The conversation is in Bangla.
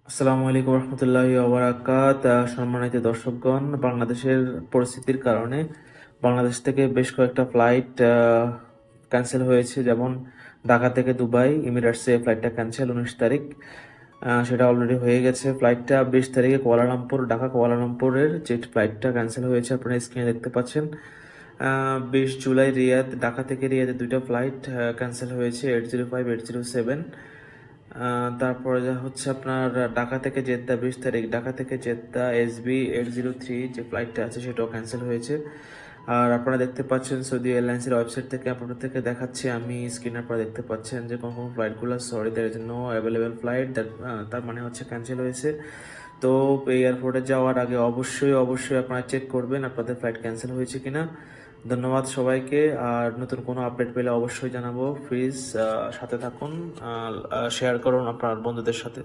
আসসালামু আলাইকুম রহমতুল্লাহি ওবারাকাত। সম্মানিত দর্শকগণ, বাংলাদেশের পরিস্থিতির কারণে বাংলাদেশ থেকে বেশ কয়েকটা ফ্লাইট ক্যান্সেল হয়েছে। যেমন ঢাকা থেকে দুবাই এমিরেটসে ফ্লাইটটা ক্যান্সেল 19 তারিখ, সেটা অলরেডি হয়ে গেছে। ফ্লাইটটা 20 তারিখে কুয়ালালামপুর, ঢাকা কুয়ালালামপুরের যে ফ্লাইটটা ক্যান্সেল হয়েছে আপনারা স্ক্রিনে দেখতে পাচ্ছেন। 20 জুলাই রিয়াদ, ঢাকা থেকে রিয়াদে দুইটা ফ্লাইট ক্যান্সেল হয়েছে, 805 807। তারপরে যা হচ্ছে আপনার ঢাকা থেকে জেদ্দা 20 তারিখ, ঢাকা থেকে জেদ্দা SB 803 যে ফ্লাইটটা আছে সেটাও ক্যান্সেল হয়েছে। আর আপনারা দেখতে পাচ্ছেন সৌদি এয়ারলাইন্সের ওয়েবসাইট থেকে আপনাদের থেকে দেখাচ্ছি আমি স্ক্রিনে, আপনারা দেখতে পাচ্ছেন যে কোন কোন ফ্লাইটগুলো sorry there is no available flight, তার মানে হচ্ছে ক্যান্সেল হয়েছে। তো এই এয়ারপোর্টে যাওয়ার আগে অবশ্যই আপনারা চেক করবেন আপনাদের ফ্লাইট ক্যান্সেল হয়েছে কিনা। ধন্যবাদ সবাইকে। আর নতুন কোনো আপডেট পেলে অবশ্যই জানাবো। প্লিজ সাথে থাকুন, শেয়ার করুন আপনার বন্ধুদের সাথে।